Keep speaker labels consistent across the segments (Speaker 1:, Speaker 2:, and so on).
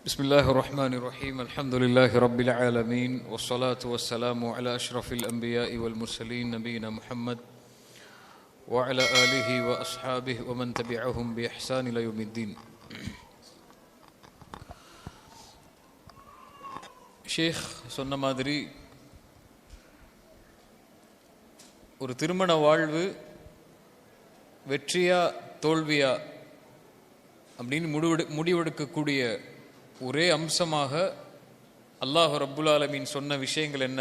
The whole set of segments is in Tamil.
Speaker 1: بسم الله الرحمن الرحيم الحمد لله رب العالمين والصلاة والسلام على أشرف الأنبياء والمرسلين نبينا محمد وعلى آله وأصحابه ومن تبعهم بإحسان إلى يوم الدين. ஷேக் சொன்ன மாதிரி ஒரு திருமண வாழ்வு வெற்றியா தோல்வியா அப்படின்னு முடிவெடுக்கக்கூடிய ஒரே அம்சமாக அல்லாஹ் ரப்புல் ஆலமீன் சொன்ன விஷயங்கள் என்ன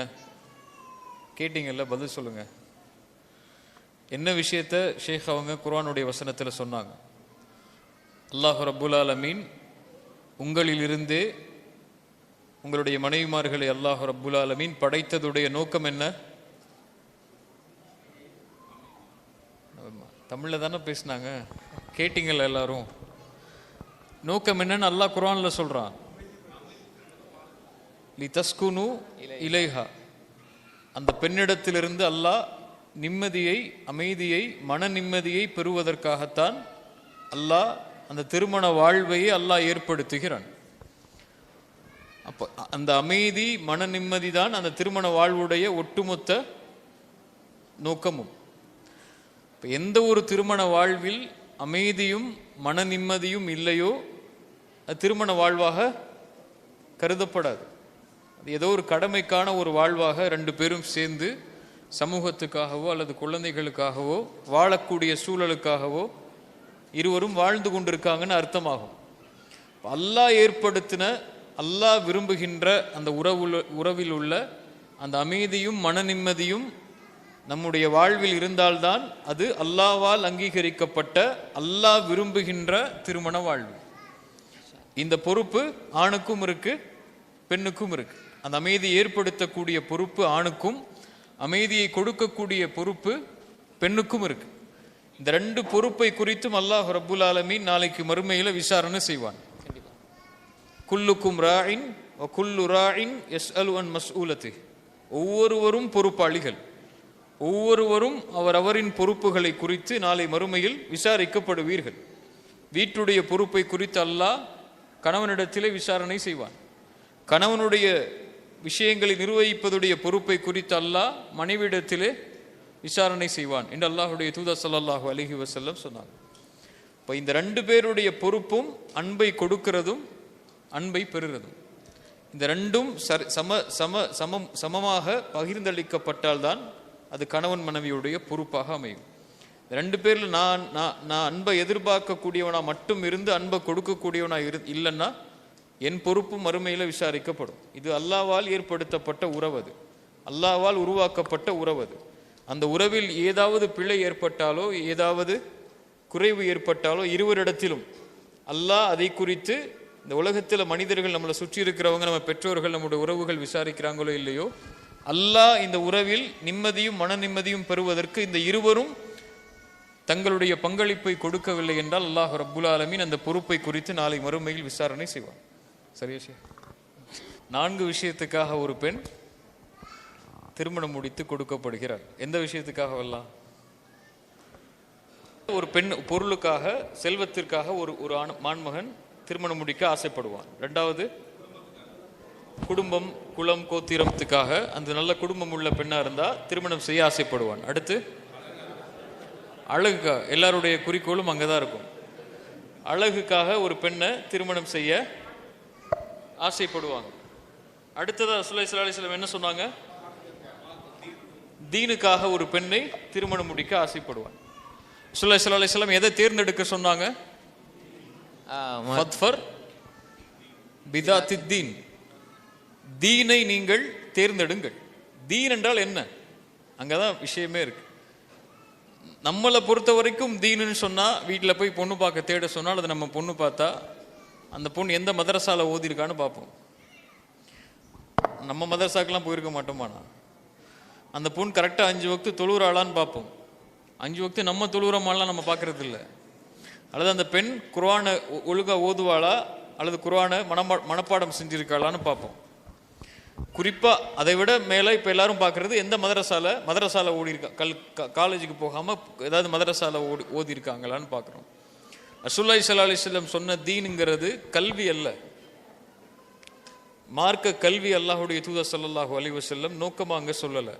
Speaker 1: கேட்டீங்கல்ல? பதில் சொல்லுங்க. என்ன விஷயத்த ஷேக் அவங்க குர்ஆனுடைய வசனத்தில் சொன்னாங்க? அல்லாஹ் ரப்புல் ஆலமீன் உங்களிலிருந்தே உங்களுடைய மனைவிமார்களை அல்லாஹ் ரப்புல் ஆலமீன் படைத்ததுடைய நோக்கம் என்ன? தமிழ்ல தானே பேசினாங்க, கேட்டீங்கல்ல எல்லாரும்? நோக்கம் என்னன்னு அல்லாஹ் குர்ஆன்ல சொல்றான். லிதஸ்குனு இலைஹா, அந்த பெண்ணிடத்திலிருந்து அல்லாஹ் நிம்மதியை, அமைதியை, மன நிம்மதியை பெறுவதற்காகத்தான் அல்லாஹ் அந்த திருமண வாழ்வையை அல்லாஹ் ஏற்படுத்துகிறான். அப்போ அந்த அமைதி, மன நிம்மதி தான் அந்த திருமண வாழ்வுடைய ஒட்டுமொத்த நோக்கமும். இப்போ எந்த ஒரு திருமண வாழ்வில் அமைதியும் மன நிம்மதியும் இல்லையோ அது திருமண வாழ்வாக கருதப்படாது. அது ஏதோ ஒரு கடமைக்கான ஒரு வாழ்வாக ரெண்டு பேரும் சேர்ந்து சமூகத்துக்காகவோ அல்லது குழந்தைகளுக்காகவோ வாழக்கூடிய சூழலுக்காகவோ இருவரும் வாழ்ந்து கொண்டிருக்காங்கன்னு அர்த்தமாகும். அல்லாஹ் ஏற்படுத்தின, அல்லாஹ் விரும்புகின்ற அந்த உறவில் உள்ள அந்த அமைதியும் மன நிம்மதியும் நம்முடைய வாழ்வில் இருந்தால்தான் அது அல்லாஹ்வால் அங்கீகரிக்கப்பட்ட, அல்லாஹ் விரும்புகின்ற திருமண வாழ்வு. இந்த பொறுப்பு ஆணுக்கும் இருக்கு, பெண்ணுக்கும் இருக்கு. அந்த அமைதியை ஏற்படுத்தக்கூடிய பொறுப்பு ஆணுக்கும், அமைதியை கொடுக்கக்கூடிய பொறுப்பு பெண்ணுக்கும் இருக்கு. இந்த ரெண்டு பொறுப்பை குறித்தும் அல்லாஹ் ரப்புல் ஆலமீன் நாளைக்கு மறுமையில விசாரணை செய்வான். குல்லுக்கும் ராயின் வ குல்லு ராயின் யஸ்அலு அன் மஸ்ஊலத்திஹி, ஒவ்வொருவரும் பொறுப்பாளிகள், ஒவ்வொருவரும் அவரவரின் பொறுப்புகளை குறித்து நாளை மறுமையில் விசாரிக்கப்படுவீர்கள். வீட்டுடைய பொறுப்பை குறித்து அல்லாஹ் கணவனிடத்திலே விசாரணை செய்வான். கணவனுடைய விஷயங்களை நிர்வகிப்பதுடைய பொறுப்பை குறித்து அல்லாஹ் மனைவியிடத்திலே விசாரணை செய்வான் என்று அல்லாஹுடைய தூதர் ஸல்லல்லாஹு அலைஹி வஸல்லம் சொன்னாங்க. இப்போ இந்த ரெண்டு பேருடைய பொறுப்பும் அன்பை கொடுக்கிறதும் அன்பை பெறுகிறதும், இந்த ரெண்டும் சமமாக பகிர்ந்தளிக்கப்பட்டால்தான் அது கணவன் மனைவியுடைய பொறுப்பாக அமையும். ரெண்டு பேர்ல நான் அன்பை எதிர்பார்க்கக்கூடியவனா மட்டும் இருந்து அன்பை கொடுக்கக்கூடியவனா இல்லைன்னா என் பொறுப்பு மறுமையில விசாரிக்கப்படும். இது அல்லாஹ்வால் ஏற்படுத்தப்பட்ட உறவு, அது அல்லாஹ்வால் உருவாக்கப்பட்ட உறவு. அது அந்த உறவில் ஏதாவது பிழை ஏற்பட்டாலோ ஏதாவது குறைவு ஏற்பட்டாலோ இருவரிடத்திலும் அல்லாஹ் அதை குறித்து, இந்த உலகத்தில் மனிதர்கள் நம்மளை சுற்றி இருக்கிறவங்க, நம்ம பெற்றோர்கள், நம்முடைய உறவுகள் விசாரிக்கிறாங்களோ இல்லையோ, அல்லாஹ் இந்த உறவில் நிம்மதியும் மன நிம்மதியும் பெறுவதற்கு இந்த இருவரும் தங்களுடைய பங்களிப்பை கொடுக்கவில்லை என்றால் அல்லாஹ் ரப்புல் ஆலமீன் அந்த பொறுப்பை குறித்து நாளை மறுமையில் விசாரணை செய்வார். சரியா? 4 விஷயத்துக்காக ஒரு பெண் திருமணம் முடித்து கொடுக்கப்படுகிறார். எந்த விஷயத்துக்காகவெல்லாம்? ஒரு பெண் பொருளுக்காக, செல்வத்திற்காக ஒரு மான்மகன் திருமணம் முடிக்க ஆசைப்படுவான். 2வது குடும்பம், குலம், கோத்திரத்துக்காக, அந்த நல்ல குடும்பம் உள்ள பெண்ணா இருந்தா திருமணம் செய்ய ஆசைப்படுவான். அடுத்து அழகுக்காக, எல்லாருடைய குறிக்கோளும் அங்கதான் இருக்கும். அழகுக்காக ஒரு பெண்ணை திருமணம் செய்ய ஆசைப்படுவாங்க. அடுத்ததா ரசூலுல்லாஹி ஸல்லல்லாஹு அலைஹி வஸல்லம் என்ன சொன்னாங்க? தீனுக்காக ஒரு பெண்ணை திருமணம் முடிக்க ஆசைப்படுவான். ரசூலுல்லாஹி ஸல்லல்லாஹு அலைஹி வஸல்லம் எதை தேர்ந்தெடுக்க சொன்னாங்க? ஃபத்ஃபர் பிதாத்தித் தீன், தீனை நீங்கள் தேர்ந்தெடுங்கள். தீன் என்றால் என்ன? அங்கதான் விஷயமே இருக்கு. நம்மளை பொறுத்த வரைக்கும் தீனுன்னு சொன்னா, வீட்டில் போய் பொண்ணு பார்க்க தேட சொன்னால் அது நம்ம பொண்ணு பார்த்தா அந்த பொண்ணு எந்த மதரசால ஓதிருக்கான்னு பார்ப்போம். நம்ம மதரசாக்கெல்லாம் போயிருக்க மாட்டோமாண்ணா? அந்த பொண்ணு கரெக்டாக 5 வக்து தொழுறாளான்னு பார்ப்போம். 5 வக்து நம்ம தொழுறமாலாம் நம்ம பார்க்கறது இல்லை. அல்லது அந்த பெண் குர்ஆனை ஒழுங்கா ஓதுவாளா அல்லது குர்ஆனை மனப்பாடம் செஞ்சிருக்காளான்னு பார்ப்போம். குறிப்பா அதை விட மேல இப்ப எல்லாரும் பாக்குறது எந்த மதரசால ஓடி இருக்கா, காலேஜுக்கு போகாம ஏதாவது மதரசால ஓதி இருக்காங்களான்னு பாக்குறோம். ரசூலுல்லாஹி ஸல்லல்லாஹு அலைஹி வஸல்லம் சொன்ன தீனுங்கிறது கல்வி அல்ல, மார்க்க கல்வி அல்லாஹுடைய தூதர் ஸல்லல்லாஹு அலைஹி வஸல்லம் நோக்கமாக அங்கே சொல்லலை.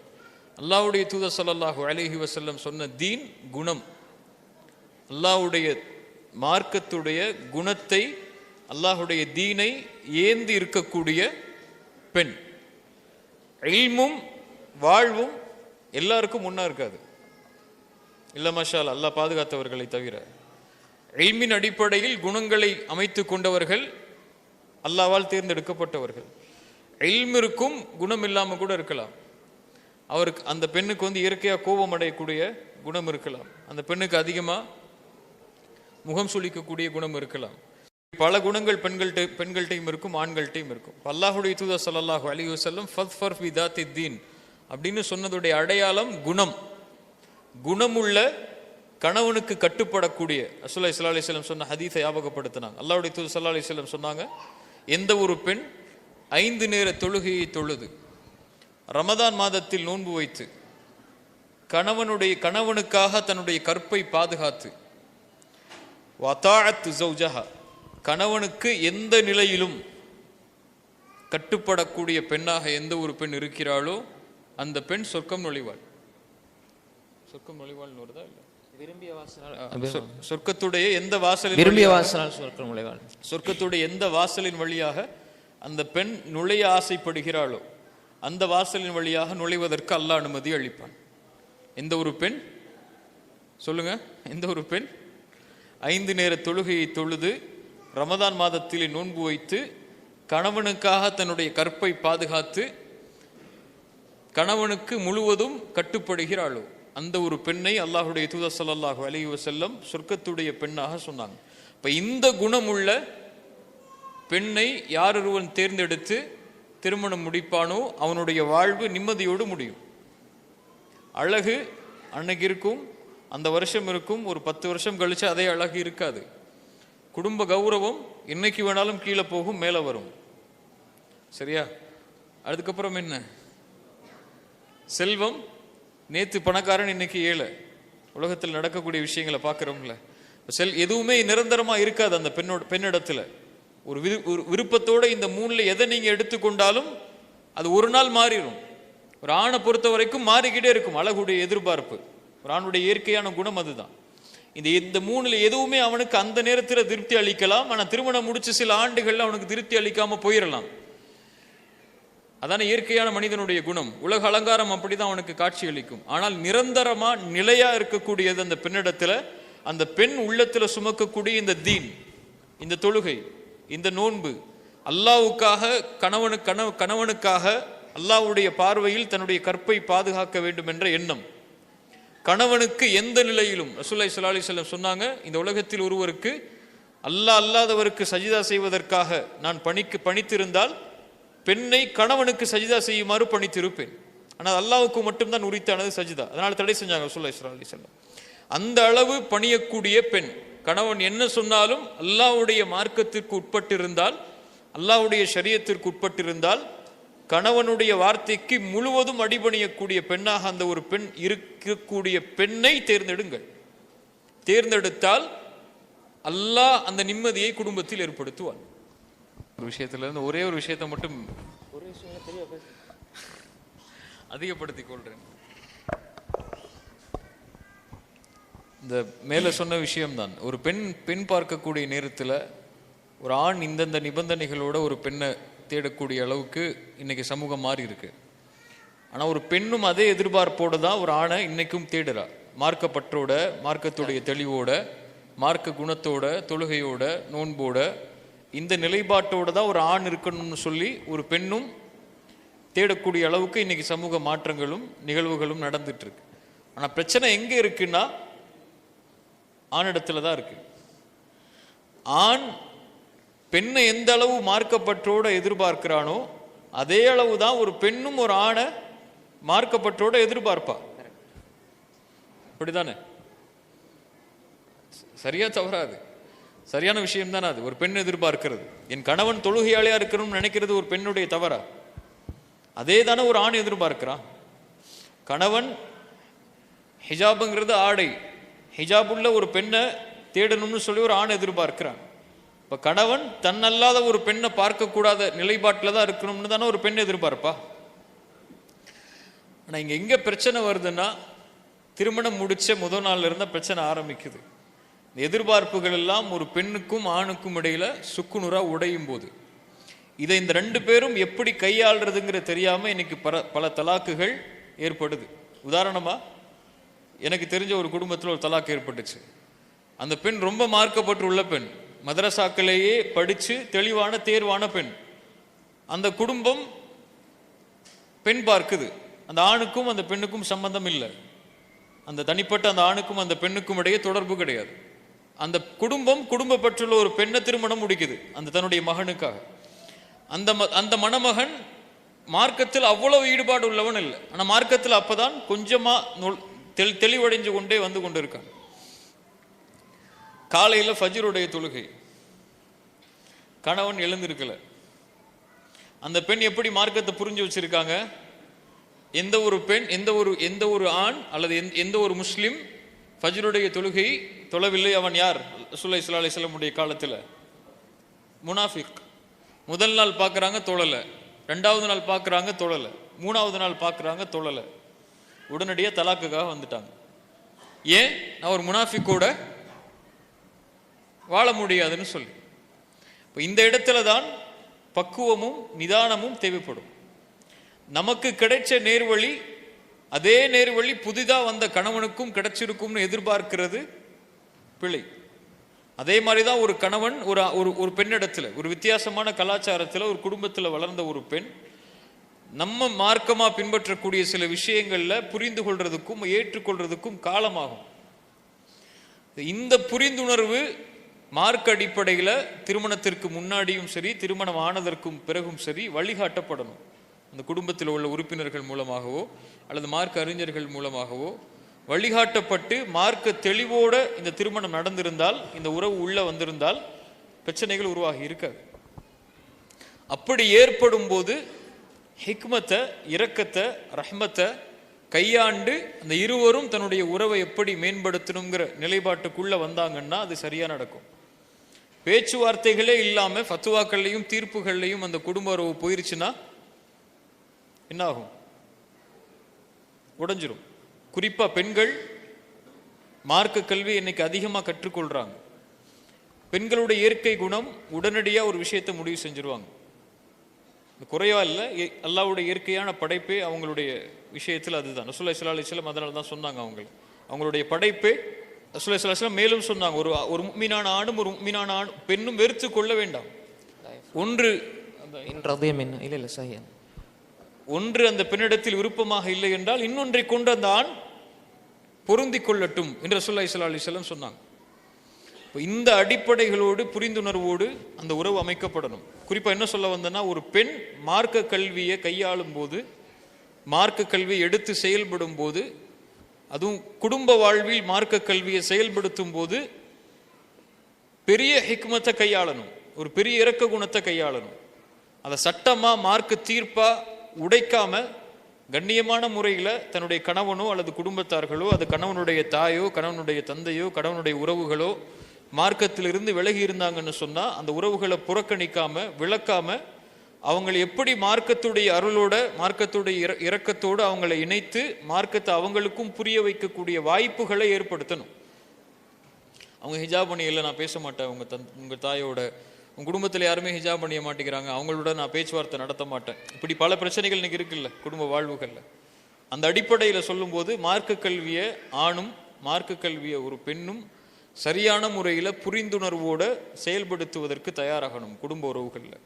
Speaker 1: அல்லாஹுடைய தூதர் ஸல்லல்லாஹு அலைஹி வஸல்லம் சொன்ன தீன் குணம். அல்லாஹுடைய மார்க்கத்துடைய குணத்தை, அல்லாஹுடைய தீனை ஏந்தி இருக்கக்கூடிய பெண். இல்மும் வாழ்வும் எல்லாருக்கும் முன்னா இருக்காது, இல்ல மாஷா அல்லாஹ், அல்லாஹ் பாதுகாத்தவர்களை தவிர. இல்மின் அடிப்படையில் குணங்களை அமைத்து கொண்டவர்கள் அல்லாஹ்வால் தேர்ந்தெடுக்கப்பட்டவர்கள். இல்ம் இருக்கும், குணம் இல்லாம கூட இருக்கலாம். அவருக்கு, அந்த பெண்ணுக்கு இயற்கையாக கோபம் அடையக்கூடிய குணம் இருக்கலாம், அந்த பெண்ணுக்கு அதிகமா முகம் சுளிக்கக்கூடிய குணம் இருக்கலாம். பல குணங்கள் பெண்கள்கிட்டையும் இருக்கும், ஆண்கள்கிட்டையும் இருக்கும். அல்லாஹுடைய தூதர் ஸல்லல்லாஹு அலைஹி வஸல்லம் ஃபத்ஃபர் ஃபி தாத்தி தீன் அப்படின்னு சொன்னதுடைய அடையாளம் குணம். குணமுள்ள கணவனுக்கு கட்டுப்படக்கூடிய ரசூலுல்லாஹி ஸல்லல்லாஹு அலைஹி வஸல்லம் சொன்ன ஹதீஸை ஞாபகப்படுத்தினாங்க. அல்லாஹ்வுடைய தூதர் ஸல்லல்லாஹு அலைஹி வஸல்லம் சொன்னாங்க, எந்த ஒரு பெண் 5 நேர தொழுகையை தொழுது, ரமதான் மாதத்தில் நோன்பு வைத்து, கணவனுக்காக தன்னுடைய கற்பை பாதுகாத்து, வதாஅத் ஜௌஜஹா, கணவனுக்கு எந்த நிலையிலும் கட்டுப்படக்கூடிய பெண்ணாக எந்த ஒரு பெண் இருக்கிறாளோ அந்த பெண் சொர்க்கம் நுழைவாள். சொர்க்கம் நுழைவாள்னு வருதா? இல்ல,
Speaker 2: விரும்பிய வாசனால்
Speaker 1: சொர்க்கத்துடைய எந்த வாசலின்,
Speaker 2: விரும்பிய வாசனால் சொர்க்கம் நுழைவாள்.
Speaker 1: சொர்க்கத்துடைய எந்த வாசலின் வழியாக அந்த பெண் நுழைய ஆசைப்படுகிறாளோ அந்த வாசலின் வழியாக நுழைவதற்கு அல்லாஹ் அனுமதி அளிப்பான். எந்த ஒரு பெண், சொல்லுங்க, எந்த ஒரு பெண் 5 நேர தொழுகையை தொழுது, ரமதான் மாதத்தில் நோன்பு வைத்து, கணவனுக்காக தன்னுடைய கற்பை பாதுகாத்து, கணவனுக்கு முழுவதும் கட்டுப்படுகிறாளோ அந்த ஒரு பெண்ணை அல்லாஹுடைய தூதர் ஸல்லல்லாஹு அலைஹி வஸல்லம் சொர்க்கத்துடைய பெண்ணாக சொன்னாங்க. இப்ப இந்த குணமுள்ள பெண்ணை யார் ஒருவன் தேர்ந்தெடுத்து திருமணம் முடிப்பானோ அவனுடைய வாழ்வு நிம்மதியோடு முடியும். அழகு அன்னைக்கு இருக்கும், அந்த வருஷம் இருக்கும், ஒரு 10 வருஷம் கழிச்சு அதே அழகு இருக்காது. குடும்ப கௌரவம் இன்னைக்கு வேணாலும் கீழே போகும், மேலே வரும். சரியா? அதுக்கப்புறம் என்ன? செல்வம், நேத்து பணக்காரன் இன்னைக்கு ஏழை. உலகத்தில் நடக்கக்கூடிய விஷயங்களை பார்க்குறோம்ல. எதுவுமே நிரந்தரமா இருக்காது அந்த பெண்ணிடத்துல. ஒரு விருப்பத்தோட இந்த 3ல எதை நீங்க எடுத்துக்கொண்டாலும் அது ஒரு நாள் மாறிடும். ஒரு ஆணை பொறுத்த வரைக்கும் மாறிக்கிட்டே இருக்கும் அழகுடைய எதிர்பார்ப்பு. ஒரு ஆணுடைய இயற்கையான குணம் அதுதான். இந்த 3ல எதுவுமே அவனுக்கு அந்த நேரத்தில் திருப்தி அளிக்கலாம், ஆனால் திருமணம் முடிச்சு சில ஆண்டுகள்ல அவனுக்கு திருப்தி அளிக்காம போயிடலாம். அதான இயற்கையான மனிதனுடைய குணம். உலக அலங்காரம் அப்படிதான் அவனுக்கு காட்சி அளிக்கும். ஆனால் நிரந்தரமா நிலையா இருக்கக்கூடியது அந்த பெண்ணிடத்துல, அந்த பெண் உள்ளத்துல சுமக்கக்கூடிய இந்த தீன், இந்த தொழுகை, இந்த நோன்பு, அல்லாஹ்வுக்காக கணவனுக்காக அல்லாஹ்வுடைய பார்வையில் தன்னுடைய கற்பை பாதுகாக்க வேண்டும் என்ற எண்ணம். கணவனுக்கு எந்த நிலையிலும் ரசூலுல்லாஹி ஸல்லல்லாஹு அலைஹி வஸல்லம் சொன்னாங்க, இந்த உலகத்தில் ஒருவருக்கு அல்லாஹ் அல்லாதவருக்கு சஜிதா செய்வதற்காக நான் பணித்திருந்தால் பெண்ணை கணவனுக்கு சஜிதா செய்யுமாறு பணித்திருப்பேன். ஆனால் அல்லாஹ்வுக்கு மட்டும்தான் உரித்தானது சஜிதா. அதனால தடை செஞ்சாங்க ரசூலுல்லாஹி ஸல்லல்லாஹு அலைஹி வஸல்லம். அந்த அளவு பணியக்கூடிய பெண், கணவன் என்ன சொன்னாலும் அல்லாஹ்வுடைய மார்க்கத்திற்கு உட்பட்டிருந்தால், அல்லாஹ்வுடைய ஷரியத்திற்கு உட்பட்டிருந்தால், கணவனுடைய வார்த்தைக்கு முழுவதும் அடிபணியக்கூடிய பெண்ணாக அந்த ஒரு பெண் இருக்கக்கூடிய பெண்ணை தேர்ந்தெடுங்கள். தேர்ந்தெடுத்தால் அல்லாஹ் அந்த நிம்மதியை குடும்பத்தில் ஏற்படுத்துவான். ஒரு விஷயத்துல இருந்து ஒரே ஒரு விஷயத்தை மட்டும் அதிகப்படுத்திக் கொள்றேன். இந்த மேல சொன்ன விஷயம்தான். ஒரு பெண் பார்க்கக்கூடிய நேரத்தில் ஒரு ஆண் இந்தந்த நிபந்தனைகளோட ஒரு பெண்ணை தேடக்கூடிய அளவுக்கு இன்னைக்கு சமூகம் மாறி இருக்கு. ஆனால் ஒரு பெண்ணும் அதே எதிர்பார்ப்போடு தான் ஒரு ஆணை இன்னைக்கும் தேடுறா. மார்க்கப்பற்றோட, மார்க்கத்துடைய தெளிவோட, மார்க்க குணத்தோட, தொழுகையோட, நோன்போட, இந்த நிலைப்பாட்டோட தான் ஒரு ஆண் இருக்கணும்னு சொல்லி ஒரு பெண்ணும் தேடக்கூடிய அளவுக்கு இன்னைக்கு சமூக மாற்றங்களும் நிகழ்வுகளும் நடந்துட்டு இருக்கு. ஆனால் பிரச்சனை எங்க இருக்குன்னா ஆணிடத்துல தான் இருக்கு. ஆண் பெண்ணை எந்த அளவு மார்க்கப்பற்றோட எதிர்பார்க்கிறானோ அதே அளவு தான் ஒரு பெண்ணும் ஒரு ஆணை மார்க்கப்பற்றோட எதிர்பார்ப்பா. அப்படிதானே? சரியா தவறாது? சரியான விஷயம் தானே அது. ஒரு பெண் எதிர்பார்க்கிறது, என் கணவன் தொழுகையாளியா இருக்கணும்னு நினைக்கிறது ஒரு பெண்ணுடைய தவறா? அதே தானே ஒரு ஆண் எதிர்பார்க்கிறான். கணவன் ஹிஜாபுங்கிறது ஆடை, ஹிஜாபுள்ள ஒரு பெண்ணை தேடணும்னு சொல்லி ஒரு ஆண் எதிர்பார்க்கிறான். இப்போ கணவன் தன்னல்லாத ஒரு பெண்ணை பார்க்கக்கூடாத நிலைப்பாட்டில் தான் இருக்கணும்னு தானே ஒரு பெண் எதிர்பார்ப்பா. ஆனால் இங்கே எங்கே பிரச்சனை வருதுன்னா, திருமணம் முடிச்ச முதல் நாள்ல இருந்தால் பிரச்சனை ஆரம்பிக்குது. இந்த எதிர்பார்ப்புகள் எல்லாம் ஒரு பெண்ணுக்கும் ஆணுக்கும் இடையில சுக்குநூறாக உடையும் போது இதை இந்த ரெண்டு பேரும் எப்படி கையாளுறதுங்கிற தெரியாமல் இன்னைக்கு பல தலாக்குகள் ஏற்படுது. உதாரணமாக எனக்கு தெரிஞ்ச ஒரு குடும்பத்தில் ஒரு தலாக்கு ஏற்பட்டுச்சு. அந்த பெண் ரொம்ப மார்க்கப்பட்டு உள்ள பெண், மதரசாக்களேயே படித்து தெளிவான தேர்வான பெண். அந்த குடும்பம் பெண் பார்க்குது. அந்த ஆணுக்கும் அந்த பெண்ணுக்கும் சம்பந்தம் இல்லை. அந்த தனிப்பட்ட அந்த ஆணுக்கும் அந்த பெண்ணுக்கும் இடையே தொடர்பு கிடையாது. அந்த குடும்ப பெற்றுள்ள ஒரு பெண்ணை திருமணம் முடிக்குது அந்த தன்னுடைய மகனுக்காக. அந்த மணமகன் மார்க்கத்தில் அவ்வளவு ஈடுபாடு உள்ளவன் இல்லை. ஆனால் மார்க்கத்தில் அப்பதான் கொஞ்சமா தெளிவடைஞ்சு கொண்டே வந்து கொண்டு இருக்கான். காலையில் ஃபஜ்ருடைய தொழுகை, கணவன் எழுந்திருக்கல. அந்த பெண் எப்படி மார்க்கத்தை புரிஞ்சு வச்சிருக்காங்க, எந்த ஒரு பெண் எந்த ஒரு ஆண் அல்லது எந்த ஒரு முஸ்லிம் ஃபஜ்ருடைய தொழுகை தொழவில்லை, அவன் யார்? ரசூலுல்லாஹி ஸல்லல்லாஹு அலைஹி வஸல்லம் காலத்தில் முனாஃபிக். முதல் நாள் பார்க்குறாங்க தொழலை, ரெண்டாவது நாள் பார்க்குறாங்க தொழலை, மூணாவது நாள் பார்க்குறாங்க தொழலை. உடனடியாக தலாக்குக்காக வந்துட்டாங்க. ஏன்? நான் ஒரு முனாஃபிக்கோட வாழ முடியாதுன்னு சொல்லி. இப்போ இந்த இடத்துல தான் பக்குவமும் நிதானமும் தேவைப்படும். நமக்கு கிடைச்ச நேர்வழி அதே நேர்வழி புதிதாக வந்த கணவனுக்கும் கிடைச்சிருக்கும்னு எதிர்பார்க்கிறது பிழை. அதே மாதிரி தான் ஒரு கணவன் ஒரு பெண்ணிடத்தில், ஒரு வித்தியாசமான கலாச்சாரத்தில் ஒரு குடும்பத்தில் வளர்ந்த ஒரு பெண் நம்ம மார்க்கமாக பின்பற்றக்கூடிய சில விஷயங்களில் புரிந்து கொள்றதுக்கும் ஏற்றுக்கொள்றதுக்கும் காலமாகும். இந்த புரிந்துணர்வு மார்க்க அடிப்படையில் திருமணத்திற்கு முன்னாடியும் சரி திருமணம் ஆனதற்கும் பிறகும் சரி வழிகாட்டப்படணும். அந்த குடும்பத்தில் உள்ள உறுப்பினர்கள் மூலமாகவோ அல்லது மார்க்க அறிஞர்கள் மூலமாகவோ வழிகாட்டப்பட்டு மார்க்க தெளிவோடு இந்த திருமணம் நடந்திருந்தால், இந்த உறவு உள்ள வந்திருந்தால் பிரச்சனைகள் உருவாகி இருக்காது. அப்படி ஏற்படும் போது ஹிக்மத்தை, இரக்கத்தை, ரஹ்மத்தை கையாண்டு அந்த இருவரும் தன்னுடைய உறவை எப்படி மேம்படுத்தணுங்கிற நிலைப்பாட்டுக்குள்ள வந்தாங்கன்னா அது சரியா நடக்கும். பேச்சுவார்த்தைகளே இல்லாம ஃபத்துவாக்கள்லையும் தீர்ப்புகள்லையும் அந்த குடும்ப உறவு போயிருச்சுன்னா என்ன ஆகும்? உடைஞ்சிரும். குறிப்பா பெண்கள் மார்க்க கல்வி இன்னைக்கு அதிகமா கற்றுக்கொள்றாங்க. பெண்களுடைய இயற்கை குணம் உடனடியா ஒரு விஷயத்தை முடிவு செஞ்சிருவாங்க. குறைவா இல்லை, அல்லாஹ்வுடைய இயற்கையான படைப்பே அவங்களுடைய விஷயத்தில் அதுதான். ரசூலுல்லாஹி ஸல்லல்லாஹு அலைஹி வஸல்லம் அதனால தான் சொன்னாங்க அவங்களுடைய படைப்பே. ரசூலுல்லாஹி ஸல்லல்லாஹு அலைஹி வஸல்லம் மேலும் சொன்னாங்க, ஒரு முஃமினான ஆணும் ஒரு முஃமினான பெண்ணும் வெறுத்து கொள்ள வேண்டாம். ஒன்று அந்த பெண்ணிடத்தில் விருப்பமாக இல்லை என்றால் இன்னொன்றை கொண்டு அந்த ஆண் பொருந்தி கொள்ளட்டும் என்று ரசூலுல்லாஹி ஸல்லல்லாஹு அலைஹி வஸல்லம் சொன்னாங்க. இந்த அடிப்படைகளோடு புரிந்துணர்வோடு அந்த உறவு அமைக்கப்படணும். குறிப்பா என்ன சொல்ல வந்தேன்னா, ஒரு பெண் மார்க்க கல்வியை கையாளும் போது, மார்க்க கல்வியை எடுத்து செயல்படும் போது, அதுவும் குடும்ப வாழ்வில் மார்க்க கல்வியை செயல்படுத்தும் போது பெரிய ஹிக்மத்தை கையாளணும், ஒரு பெரிய இரக்க குணத்தை கையாளணும். அதை சட்டமா மார்க்க தீர்ப்பா உடைக்காம கண்ணியமான முறையில் தன்னுடைய கணவனோ அல்லது குடும்பத்தார்களோ, அது கணவனுடைய தாயோ கணவனுடைய தந்தையோ கணவனுடைய உறவுகளோ மார்க்கத்திலிருந்து விலகி இருந்தாங்கன்னு சொன்னா அந்த உறவுகளை புறக்கணிக்காம விளக்காம அவங்களை எப்படி மார்க்கத்துடைய அருளோட மார்க்கத்துடைய இரக்கத்தோடு அவங்களை இணைத்து மார்க்கத்தை அவங்களுக்கும் புரிய வைக்கக்கூடிய வாய்ப்புகளை ஏற்படுத்தணும். அவங்க ஹிஜாப் பண்ணி இல்லை, நான் பேச மாட்டேன் உங்க தாயோட, உங்க குடும்பத்தில் யாருமே ஹிஜாப் பண்ணிய மாட்டேங்கிறாங்க, அவங்களோட நான் பேச்சுவார்த்தை நடத்த மாட்டேன், இப்படி பல பிரச்சனைகள் இன்னைக்கு இருக்குல்ல குடும்ப வாழ்வுகள்ல. அந்த அடிப்படையில் சொல்லும்போது மார்க்க கல்வியை ஆணும் மார்க்க கல்வியை ஒரு பெண்ணும் சரியான முறையில் புரிந்துணர்வோட செயல்படுத்துவதற்கு தயாராகணும் குடும்ப உறவுகளில்.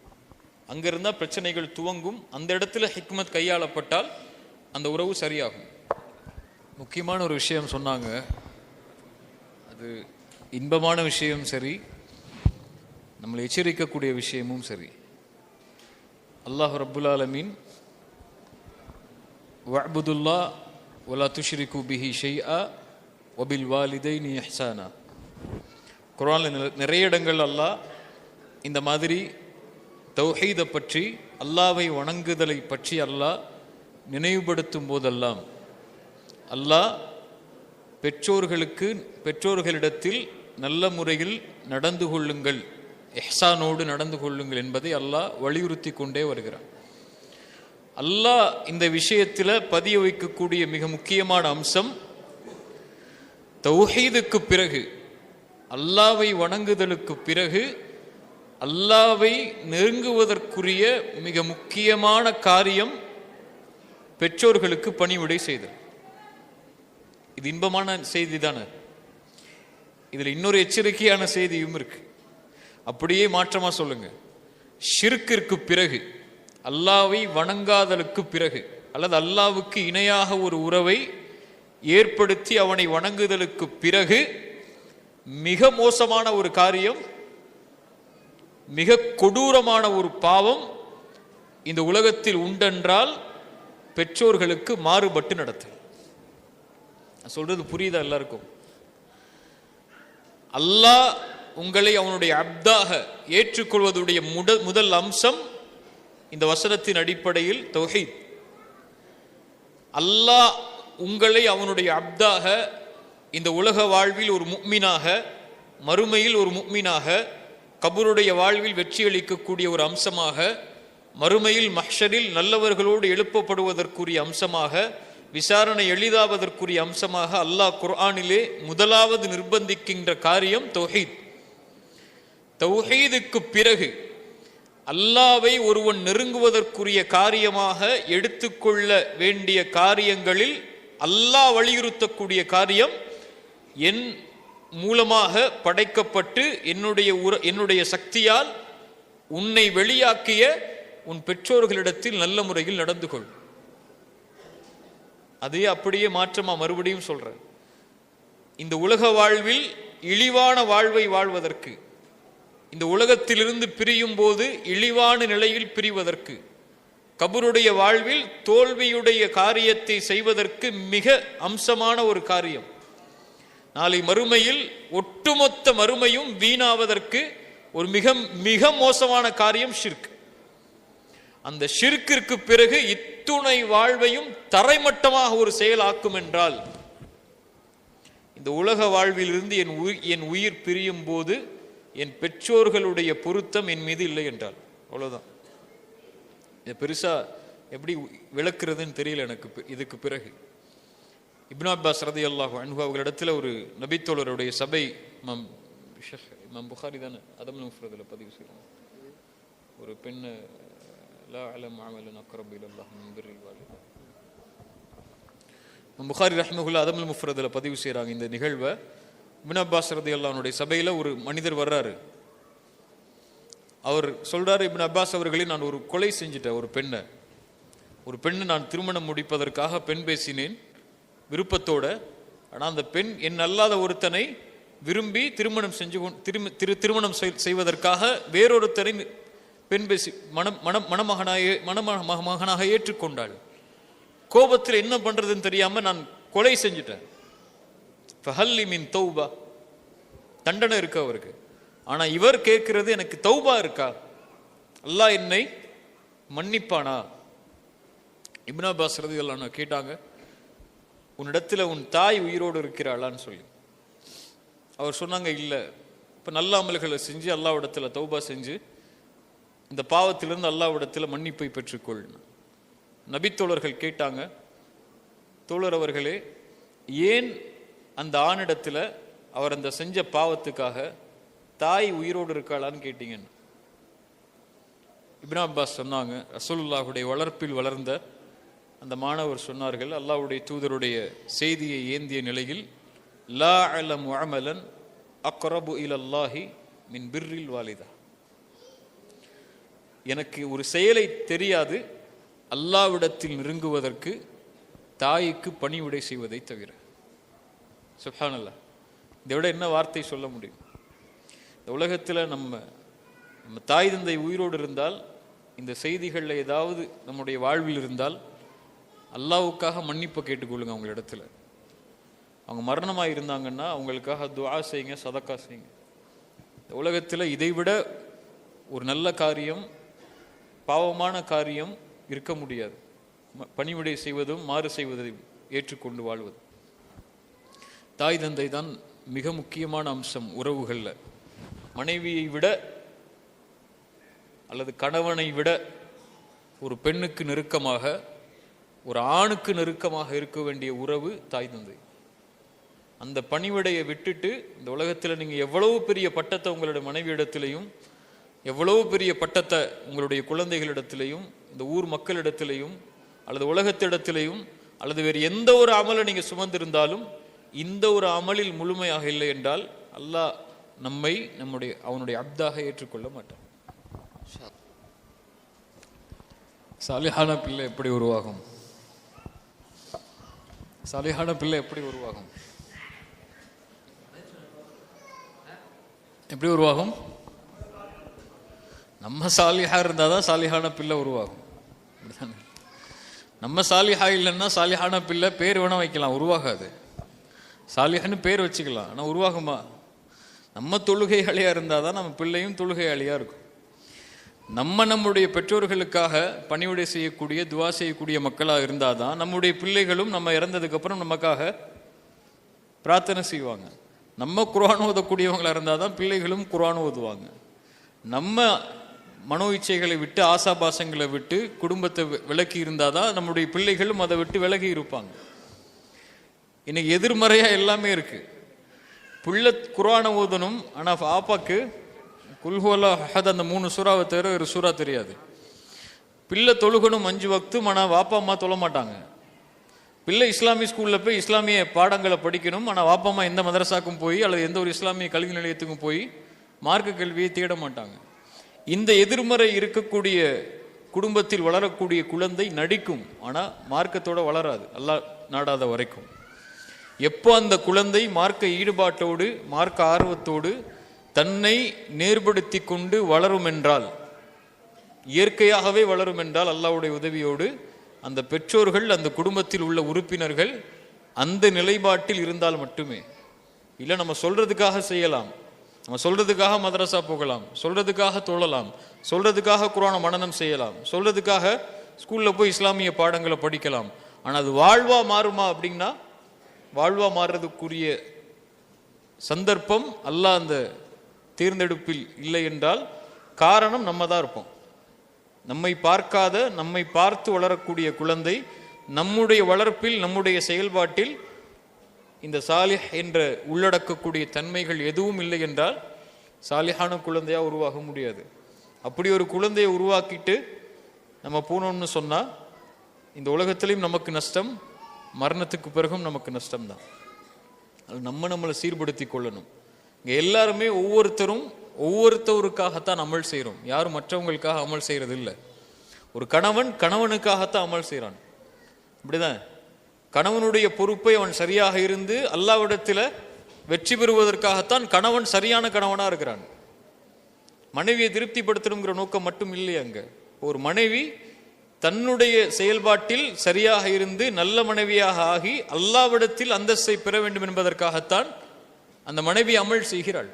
Speaker 1: அங்கிருந்தால் பிரச்சனைகள் துவங்கும். அந்த இடத்துல ஹிக்மத் கையாளப்பட்டால் அந்த உறவு சரியாகும். முக்கியமான ஒரு விஷயம் சொன்னாங்க, அது இன்பமான விஷயம் சரி, நம்மளை எச்சரிக்கக்கூடிய விஷயமும் சரி. அல்லாஹ் ரப்புல் ஆலமீன் வஅ்புதுல்லாஹ் வலா துஷ்ரிகு பிஹி ஷைஆ வபில் வாலிதைனி இஹ்சானா. குர்ஆனில் நிறைய இடங்கள் அல்லாஹ் இந்த மாதிரி தௌஹீதை பற்றி, அல்லாஹ்வை வணங்குதலை பற்றி அல்லாஹ் நினைவுபடுத்தும் போதெல்லாம் அல்லாஹ் பெற்றோர்களிடத்தில் நல்ல முறையில் நடந்து கொள்ளுங்கள் இஹ்சானோடு நடந்து கொள்ளுங்கள் என்பதை அல்லாஹ் வலியுறுத்தி கொண்டே வருகிறான். அல்லாஹ் இந்த விஷயத்தில் பதிய வைக்கக்கூடிய மிக முக்கியமான அம்சம், தௌஹீதுக்கு பிறகு, அல்லாவை வணங்குதலுக்கு பிறகு அல்லாவை நெருங்குவதற்குரிய மிக முக்கியமான காரியம் பெற்றோர்களுக்கு பணிவிடை செய்தல். இது இன்பமான செய்தி தானே. இதுல இன்னொரு எச்சரிக்கையான செய்தியும் இருக்கு. அப்படியே மாற்றமா சொல்லுங்க, ஷிர்கிற்கு பிறகு, அல்லாவை வணங்காதலுக்கு பிறகு, அல்லது அல்லாவுக்கு இணையாக ஒரு உறவை ஏற்படுத்தி அவனை வணங்குதலுக்கு பிறகு மிக மோசமான ஒரு காரியம், மிக கொடூரமான ஒரு பாவம் இந்த உலகத்தில் உண்டென்றால் பெற்றோர்களுக்கு மாறுபட்டு நடத்தல். சொல்றது புரியுதா எல்லாருக்கும்? அல்லாஹ் உங்களை அவனுடைய அப்தாக ஏற்றுக்கொள்வதுடைய முதல் அம்சம் இந்த வசனத்தின் அடிப்படையில் தௌஹீத். அல்லாஹ் உங்களை அவனுடைய அப்தாக இந்த உலக வாழ்வில் ஒரு முஃமினாக, மறுமையில் ஒரு முஃமினாக, கபருடைய வாழ்வில் வெற்றி அளிக்கக்கூடிய ஒரு அம்சமாக, மறுமையில் மஹ்ஷரில் நல்லவர்களோடு எழுப்பப்படுவதற்குரிய அம்சமாக, விசாரணை எளிதாவதற்குரிய அம்சமாக அல்லாஹ் குர்ஆனிலே முதலாவது நிர்பந்திக்கின்ற காரியம் தௌஹீத். தௌஹீதுக்கு பிறகு அல்லாவை ஒருவன் நெருங்குவதற்குரிய காரியமாக எடுத்துக்கொள்ள வேண்டிய காரியங்களில் அல்லாஹ் வலியுறுத்தக்கூடிய காரியம், என் மூலமாக படைக்கப்பட்டு என்னுடைய சக்தியால் உன்னை வெளியாக்கிய உன் பெற்றோர்களிடத்தில் நல்ல முறையில் நடந்து கொள். அதே அப்படியே மாற்றமா மறுபடியும் சொல்றேன். இந்த உலக வாழ்வில் இழிவான வாழ்வை வாழ்வதற்கு, இந்த உலகத்திலிருந்து பிரியும் போது இழிவான நிலையில் பிரிவதற்கு, கபருடைய வாழ்வில் தோல்வியுடைய காரியத்தை செய்வதற்கு மிக அம்சமான ஒரு காரியம், நாளை மறுமையில் ஒட்டுமொத்த மறுமையும் வீணாவதற்கு ஒரு மிக மிக மோசமான காரியம் ஷிர்க். அந்த ஷிர்கிற்கு பிறகு இத்துணை வாழ்வையும் தரைமட்டமாக ஒரு செயலாக்கும் என்றால், இந்த உலக வாழ்விலிருந்து என் உயிர் பிரியும் போது என் பெற்றோர்களுடைய பொருத்தம் என் மீது இல்லை என்றால், அவ்வளவுதான். இதை பெருசா எப்படி விளக்குறதுன்னு தெரியல எனக்கு. இதுக்கு பிறகு இப்னு அப்பாஸ் ரலியல்லாஹு அன்ஹு அவர்களிடத்தில் ஒரு நபித்தோழருடைய சபை, இமாம் புகாரி தானே அதமுல் முஃப்ரதில் பதிவு செய்யறாங்க, ஒரு பெண் லா அலம் அமலன் அக்ரபு இலல்லாஹ் மின் பிர்ரில் வாலிதா. புகாரி ரஹ்மஹுல்லாஹ் அதமுல் முஃப்ரதில் பதிவு செய்யறாங்க இந்த நிகழ்வை. இப்னு அப்பாஸ் ரலியல்லாஹு அன்ஹுடைய சபையில ஒரு மனிதர் வர்றாரு. அவர் சொல்றாரு, இப்னு அப்பாஸ் அவர்களே, நான் ஒரு கொலை செஞ்சிட்டேன். ஒரு பெண்ணை நான் திருமணம் முடிப்பதற்காக பெண் பேசினேன் விருப்பத்தோட. ஆனால் அந்த பெண் என் அல்லாத ஒருத்தனை விரும்பி திருமணம் செய்வதற்காக வேறொருத்தரை பெண் பேசி மணமகனாக ஏற்றுக்கொண்டாள். கோபத்தில் என்ன பண்றதுன்னு தெரியாம நான் கொலை செஞ்சிட்டேன். ஃபஹல்லி மின் தௌபா, தண்டனை இருக்கு அவருக்கு. ஆனா இவர் கேட்கிறது, எனக்கு தௌபா இருக்கா, அல்லாஹ் என்னை மன்னிப்பானா? இப்னு அப்பாஸ் ரலியல்லாஹு அன்ஹு கேட்டாங்க, உன்னிடத்துல உன் தாய் உயிரோடு இருக்கிறாளான்னு சொல்லி. அவர் சொன்னாங்க, இல்லை. இப்போ நல்ல அமல்களை செஞ்சு அல்லாஹ்விடத்துல தௌபா செஞ்சு இந்த பாவத்திலிருந்து அல்லாஹ்விடத்துல மன்னிப்பை பெற்றுக்கொள். நபித்தோழர்கள் கேட்டாங்க, தோழர் அவர்களே, ஏன் அந்த ஆணிடத்துல அவர் அந்த செஞ்ச பாவத்துக்காக தாய் உயிரோடு இருக்காளான்னு கேட்டீங்கன்னு. இப்னு அப்பாஸ் சொன்னாங்க, ரசூலுல்லாஹுடைய வளர்ப்பில் வளர்ந்த அந்த மாணவர் சொன்னார்கள், அல்லாஹ்வுடைய தூதருடைய செய்தியை ஏந்திய நிலையில், லா அலமு அமலன் அக்ரபு இலல்லாஹி மின் பிர்ரில் வாலிதா, எனக்கு ஒரு செயலை தெரியாது அல்லாஹ்விடத்தில் நெருங்குவதற்கு தாய்க்கு பணிவிடை செய்வதை தவிர. சுப்ஹானல்லாஹ், இதை விட என்ன வார்த்தை சொல்ல முடியும்? இந்த உலகத்தில் நம்ம தாய் தந்தை உயிரோடு இருந்தால், இந்த செய்திகளில் ஏதாவது நம்முடைய வாழ்வில் இருந்தால், அல்லாஹ்வுக்காக மன்னிப்பை கேட்டுக்கொள்ளுங்க. அவங்க இடத்துல அவங்க மரணமாக இருந்தாங்கன்னா அவங்களுக்காக துஆ செய்யுங்க, சதக்கா செய்யுங்க. இந்த உலகத்தில் இதைவிட ஒரு நல்ல காரியம், பாவமான காரியம் இருக்க முடியாது. பணிவிடை செய்வதும் மாறு செய்வதையும் ஏற்றுக்கொண்டு வாழ்வது. தாய் தந்தை தான் மிக முக்கியமான அம்சம் உறவுகளில். மனைவியை விட அல்லது கணவனை விட ஒரு பெண்ணுக்கு நெருக்கமாக, ஒரு ஆணுக்கு நெருக்கமாக இருக்க வேண்டிய உறவு தாய் தந்தை. அந்த பணிவிடையை விட்டுட்டு இந்த உலகத்தில் நீங்கள் எவ்வளவு பெரிய பட்டத்தை உங்களுடைய மனைவியிடத்திலையும், எவ்வளவு பெரிய பட்டத்தை உங்களுடைய குழந்தைகளிடத்திலையும், இந்த ஊர் மக்களிடத்திலையும், அல்லது உலகத்திடத்திலையும், அல்லது வேறு எந்த ஒரு அமலை நீங்கள் சுமந்திருந்தாலும் இந்த ஒரு அமலில் முழுமையாக இல்லை என்றால் அல்லாஹ் நம்மை அவனுடைய அப்தாக ஏற்றுக்கொள்ள மாட்டான். சாலிஹான பிள்ளை எப்படி உருவாகும்? சாலிஹான பிள்ளை எப்படி உருவாகும்? எப்படி உருவாகும்? நம்ம சாலிஹா இருந்தால் தான் சாலிஹான பிள்ளை உருவாகும். நம்ம சாலிஹா இல்லைன்னா சாலிஹான பிள்ளை பேர் வேணா வைக்கலாம், உருவாகாது. சாலிஹான்னு பேர் வச்சுக்கலாம், ஆனால் உருவாகுமா? நம்ம தொழுகையாளியாக இருந்தால் தான் நம்ம பிள்ளையும் தொழுகையாளியாக இருக்கும். நம்முடைய பெற்றோர்களுக்காக பணிவிடை செய்யக்கூடிய, துவா செய்யக்கூடிய மக்களாக இருந்தால் தான் நம்முடைய பிள்ளைகளும் நம்ம இறந்ததுக்கப்புறம் நமக்காக பிரார்த்தனை செய்வாங்க. நம்ம குர்ஆன் ஓதக்கூடியவங்களாக இருந்தால் தான் பிள்ளைகளும் குர்ஆன் ஓதுவாங்க. நம்ம மனோ இச்சைகளை விட்டு, ஆசாபாசங்களை விட்டு குடும்பத்தை விலக்கி இருந்தால் தான் நம்முடைய பிள்ளைகளும் அதை விட்டு விலகி இருப்பாங்க. இன்னைக்கு எதிர்மறையாக எல்லாமே இருக்கு. பிள்ளை குர்ஆனை ஓதணும், ஆனால் ஆப்பாக்கு குல்ஹுவல்லா அஹத் அந்த 3 சூறாவை தவிர ஒரு சூறா தெரியாது. பிள்ளை தொழுகணும் 5 வக்தும், ஆனால் வாப்பா அம்மா தொழ மாட்டாங்க. பிள்ளை இஸ்லாமிய ஸ்கூலில் போய் இஸ்லாமிய பாடங்களை படிக்கணும், ஆனால் வாப்பா அம்மா எந்த மதரசாக்கும் போய் அல்லது எந்த ஒரு இஸ்லாமிய கல்வி நிலையத்துக்கும் போய் மார்க்க கல்வியை தேட மாட்டாங்க. இந்த எதிர்மறை இருக்கக்கூடிய குடும்பத்தில் வளரக்கூடிய குழந்தை நடிக்கும், ஆனால் மார்க்கத்தோடு வளராது, அல்லாஹ் நாடாத வரைக்கும். எப்போ அந்த குழந்தை மார்க்க ஈடுபாட்டோடு, மார்க்க ஆர்வத்தோடு தன்னை நேர்படுத்தி கொண்டு வளரும் என்றால், இயற்கையாகவே வளரும் என்றால், அல்லாஹ்வுடைய உதவியோடு அந்த பெற்றோர்கள், அந்த குடும்பத்தில் உள்ள உறுப்பினர்கள் அந்த நிலைப்பாட்டில் இருந்தால் மட்டுமே. இல்லை நம்ம சொல்றதுக்காக செய்யலாம், நம்ம சொல்றதுக்காக மதரசா போகலாம், சொல்றதுக்காக தொழலாம், சொல்றதுக்காக குர்ஆனை மனனம் செய்யலாம், சொல்றதுக்காக ஸ்கூல்ல போய் இஸ்லாமிய பாடங்களை படிக்கலாம். ஆனால் அது வாழ்வா மாறுமா அப்படின்னா, வாழ்வா மாறுறதுக்குரிய சந்தர்ப்பம் அல்லாஹ் அந்த தேர்ந்தெடுப்பில் இல்லை என்றால் காரணம் நம்ம தான் இருப்போம். நம்மை பார்க்காத, நம்மை பார்த்து வளரக்கூடிய குழந்தை நம்முடைய வளர்ப்பில், நம்முடைய செயல்பாட்டில் இந்த சாலிஹ் என்ற உள்ளடக்கக்கூடிய தன்மைகள் எதுவும் இல்லை என்றால் சாலிஹான குழந்தையா உருவாக முடியாது. அப்படி ஒரு குழந்தையை உருவாக்கிட்டு நம்ம போனோம்னு சொன்னா இந்த உலகத்திலையும் நமக்கு நஷ்டம், மரணத்துக்கு பிறகும் நமக்கு நஷ்டம்தான். அது நம்மளை சீர்படுத்தி கொள்ளணும். இங்கே எல்லாருமே ஒவ்வொருத்தருக்காகத்தான் அமல் செய்கிறோம், யாரும் மற்றவங்களுக்காக அமல் செய்கிறது இல்லை. ஒரு கணவனுக்காகத்தான் அமல் செய்கிறான், அப்படிதான். கணவனுடைய பொறுப்பை அவன் சரியாக இருந்து அல்லாஹ்விடத்தில் வெற்றி பெறுவதற்காகத்தான் கணவன் சரியான கணவனா இருக்கிறான். மனைவியை திருப்திப்படுத்தணுங்கிற நோக்கம் மட்டும் இல்லை அங்க. ஒரு மனைவி தன்னுடைய செயல்பாட்டில் சரியாக இருந்து நல்ல மனைவியாக ஆகி அல்லாஹ்விடத்தில் அந்தஸ்தை பெற வேண்டும் என்பதற்காகத்தான் அந்த மனைவி அமல் செய்கிறாள்.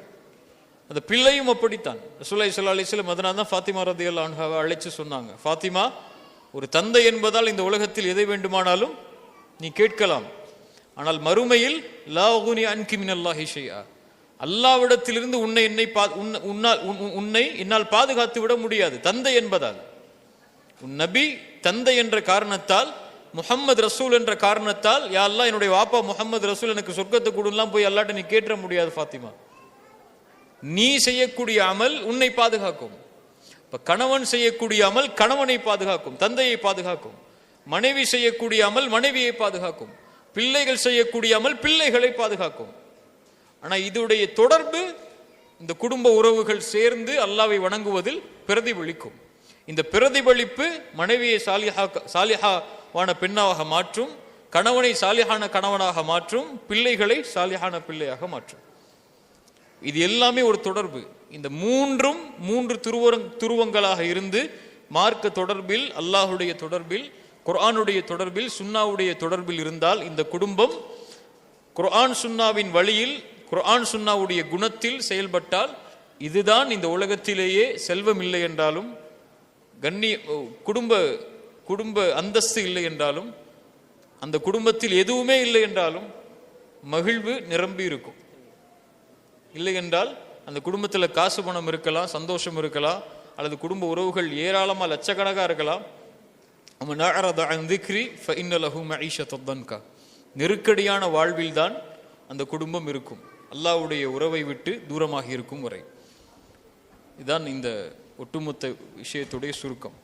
Speaker 1: அந்த பிள்ளையும் அப்படித்தான். ரசூலுல்லாஹி ஸல்லல்லாஹு அலைஹி வஸல்லம் அதனால தான் ஃபாத்திமா ரலியல்லாஹு அன்ஹாவை அழைச்சு சொன்னாங்க, ஃபாத்திமா, ஒரு தந்தை என்பதால் இந்த உலகத்தில் எதை வேண்டுமானாலும் நீ கேட்கலாம், ஆனால் மறுமையில் லா உகுனி அன்கி மினல்லாஹி ஷைஆ, அல்லாஹ்விடத்திலிருந்து உன்னை என்னால் பாதுகாத்து விட முடியாது. தந்தை என்பதால், உன் நபி தந்தை என்ற காரணத்தால், முஹம்மது ரசூல் என்ற காரணத்தால், யா அல்லாஹ் என்னுடைய வாப்பா முஹம்மது ரசூல் எனக்கு சொர்க்கத்தை கொடுலாம் போய் அல்லாஹ்ட்ட நீ கேட்ற முடியாது ஃபாத்திமா. நீ செய்யக்கூடிய அமல் உன்னை பாதுகாக்கும். இப்ப கணவன் செய்யக்கூடிய அமல் கணவனை பாதுகாக்கும், தந்தையை பாதுகாக்கும். மனைவி செய்யக்கூடிய அமல் மனைவியை பாதுகாக்கும். பிள்ளைகள் செய்யக்கூடிய அமல் பிள்ளைகளை பாதுகாக்கும். ஆனா இதோடைய தொடர்பு இந்த குடும்ப உறவுகள் சேர்ந்து அல்லாஹ்வை வணங்குவதில் பிரதிபலிக்கும். இந்த பிரதிபலிப்பு மனைவியை சாலிஹாவான பெண்ணாக மாற்றும், கணவனை சாலிஹான கணவனாக மாற்றும், பிள்ளைகளை சாலிஹான பிள்ளையாக மாற்றும். இது எல்லாமே ஒரு தொடர்பு. இந்த மூன்று துருவங்களாக இருந்து மார்க்க தொடர்பில், அல்லாஹுடைய தொடர்பில், குர்ஆனுடைய தொடர்பில், சுன்னாவுடைய தொடர்பில் இருந்தால் இந்த குடும்பம் குர்ஆன் சுன்னாவின் வழியில், குர்ஆன் சுன்னாவுடைய குணத்தில் செயல்பட்டால், இதுதான் இந்த உலகத்திலேயே செல்வம் இல்லை என்றாலும், குடும்ப அந்தஸ்து இல்லை என்றாலும், அந்த குடும்பத்தில் எதுவுமே இல்லை என்றாலும் மகிழ்வு நிரம்பி இருக்கும். இல்லை என்றால் அந்த குடும்பத்தில் காசு பணம் இருக்கலாம், சந்தோஷம் இருக்கலாம், அல்லது குடும்ப உறவுகள் ஏராளமாக லட்சக்கணக்காக இருக்கலாம். நெருக்கடியான வாழ்வில் தான் அந்த குடும்பம் இருக்கும், அல்லாஹ்வுடைய உறவை விட்டு தூரமாகி இருக்கும் வரை. இதுதான் இந்த ஒட்டுமொத்த விஷயத்துடைய சுருக்கம்.